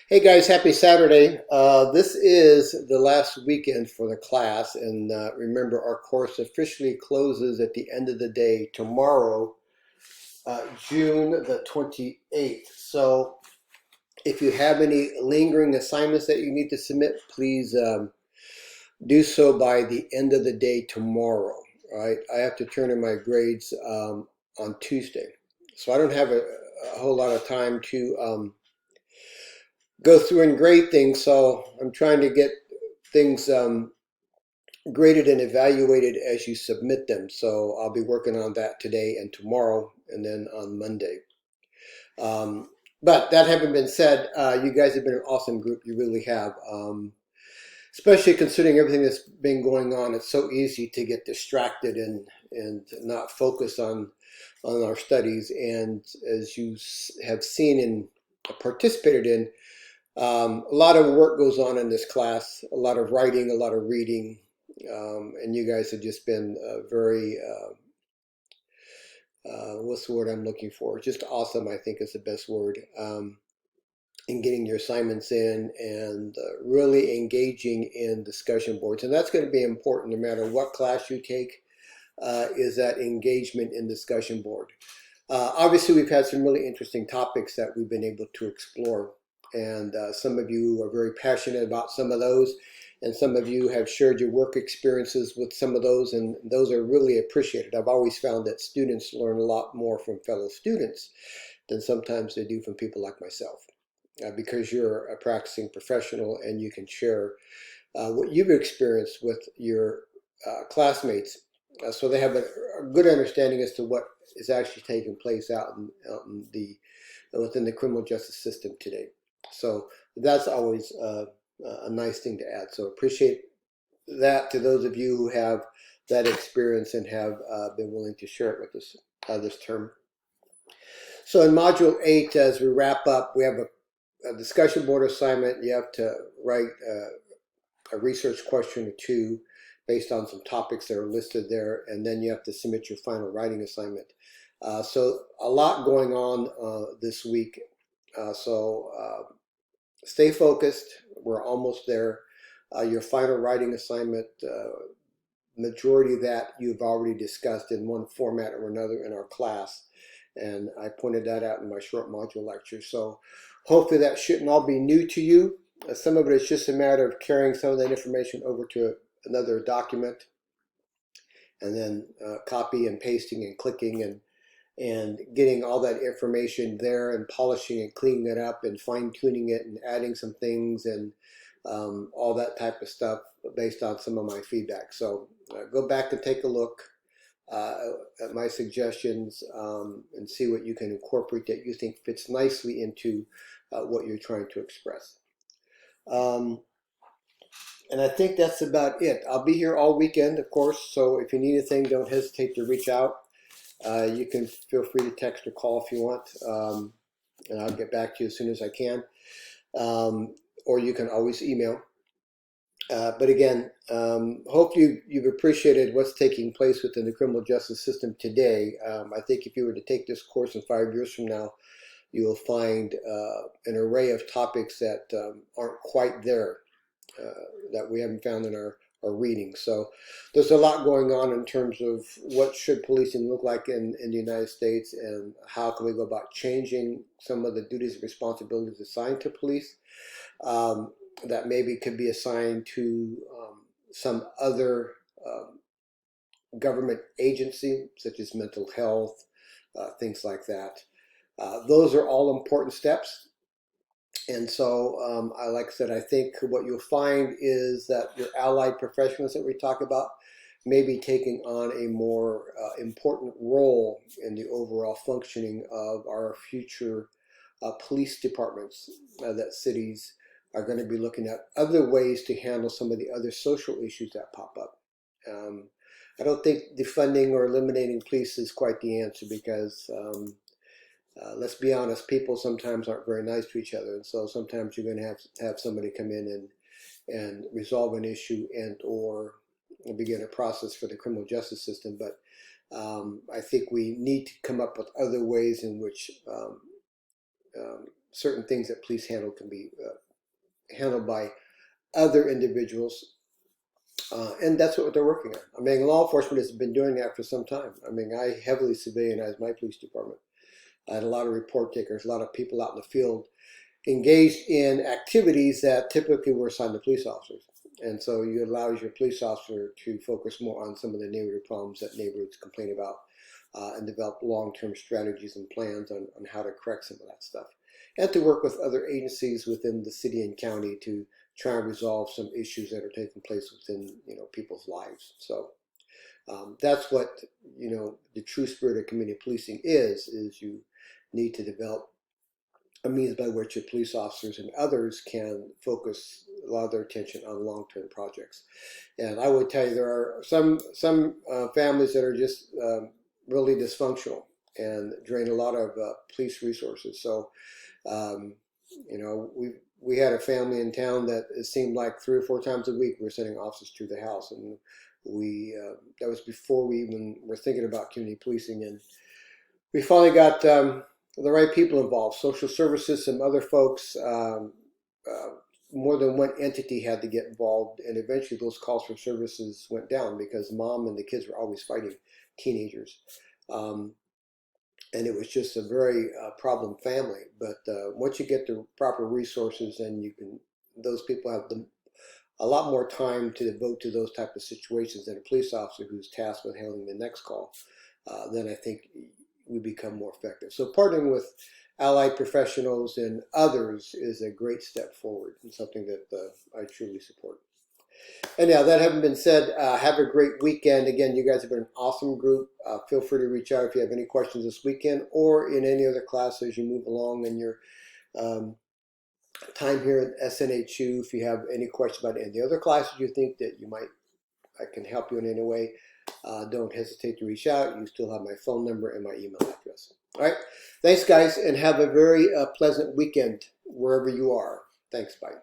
Hey guys, happy Saturday. This is the last weekend for the class, and remember, our course officially closes at the end of the day tomorrow, June the 28th. So, if you have any lingering assignments that you need to submit, please do so by the end of the day tomorrow. All right, I have to turn in my grades on Tuesday, so I don't have a whole lot of time to go through and grade things. So I'm trying to get things graded and evaluated as you submit them. So I'll be working on that today and tomorrow, and then on Monday. Um, but that having been said, you guys have been an awesome group. You really have. Especially considering everything that's been going on, it's so easy to get distracted and not focus on our studies. And as you have seen and participated in, a lot of work goes on in this class, a lot of writing, a lot of reading, and you guys have just been very, what's the word I'm looking for? Just awesome, I think is the best word, in getting your assignments in and really engaging in discussion boards. And that's going to be important no matter what class you take, is that engagement in discussion board. Obviously, we've had some really interesting topics that we've been able to explore, and some of you are very passionate about some of those, and some of you have shared your work experiences with some of those, and those are really appreciated. I've always found that students learn a lot more from fellow students than sometimes they do from people like myself, because you're a practicing professional and you can share what you've experienced with your classmates, so they have a good understanding as to what is actually taking place out in the within the criminal justice system today. So that's always a nice thing to add. So appreciate that to those of you who have that experience and have been willing to share it with us this term. So in Module 8, as we wrap up, we have a discussion board assignment. You have to write a research question or two based on some topics that are listed there, and then you have to submit your final writing assignment. So a lot going on this week. So stay focused. We're almost there. Your final writing assignment, majority of that you've already discussed in one format or another in our class. And I pointed that out in my short module lecture. So hopefully that shouldn't all be new to you. Some of it is just a matter of carrying some of that information over to another document, and then copy and pasting and clicking and getting all that information there and polishing and cleaning it up and fine tuning it and adding some things and all that type of stuff based on some of my feedback. So go back and take a look at my suggestions, and see what you can incorporate that you think fits nicely into what you're trying to express. Um, and I think that's about it. I'll be here all weekend, of course, so if you need anything, don't hesitate to reach out. You can feel free to text or call if you want, and I'll get back to you as soon as I can. Or you can always email. But again, hope you've appreciated what's taking place within the criminal justice system today. I think if you were to take this course in 5 years from now, you will find an array of topics that aren't quite there, that we haven't found in our reading. So there's a lot going on in terms of what should policing look like in the United States, and how can we go about changing some of the duties and responsibilities assigned to police, that maybe could be assigned to some other government agency, such as mental health, things like that. Those are all important steps. And so, like I said, I think what you'll find is that your allied professionals that we talk about may be taking on a more important role in the overall functioning of our future police departments, that cities are going to be looking at other ways to handle some of the other social issues that pop up. Um, I don't think defunding or eliminating police is quite the answer, because let's be honest, people sometimes aren't very nice to each other, and so sometimes you're going to have somebody come in and resolve an issue and or begin a process for the criminal justice system. But I think we need to come up with other ways in which certain things that police handle can be handled by other individuals. And that's what they're working on. I mean, law enforcement has been doing that for some time. I mean, I heavily civilianized my police department. I had a lot of report takers, a lot of people out in the field engaged in activities that typically were assigned to police officers. And so you allows your police officer to focus more on some of the neighborhood problems that neighborhoods complain about, and develop long-term strategies and plans on how to correct some of that stuff. And to work with other agencies within the city and county to try and resolve some issues that are taking place within people's lives. So that's what the true spirit of community policing is you need to develop a means by which your police officers and others can focus a lot of their attention on long-term projects. And I would tell you there are some families that are just really dysfunctional and drain a lot of police resources. So we had a family in town that it seemed like 3 or 4 times a week we were sending officers to the house, and that was before we even were thinking about community policing. And we finally got the right people involved, social services, some other folks. More than one entity had to get involved, and eventually those calls for services went down because mom and the kids were always fighting, teenagers. And it was just a very problem family. But once you get the proper resources, and those people have a lot more time to devote to those type of situations than a police officer who's tasked with handling the next call, then I think we become more effective. So partnering with allied professionals and others is a great step forward, and something that I truly support. Anyhow, that having been said, have a great weekend. Again, you guys have been an awesome group. Feel free to reach out if you have any questions this weekend or in any other class as you move along in your time here at SNHU. If you have any questions about any of the other classes you think that I can help you in any way, don't hesitate to reach out. You still have my phone number and my email address. All right. Thanks, guys, and have a very pleasant weekend wherever you are. Thanks. Bye.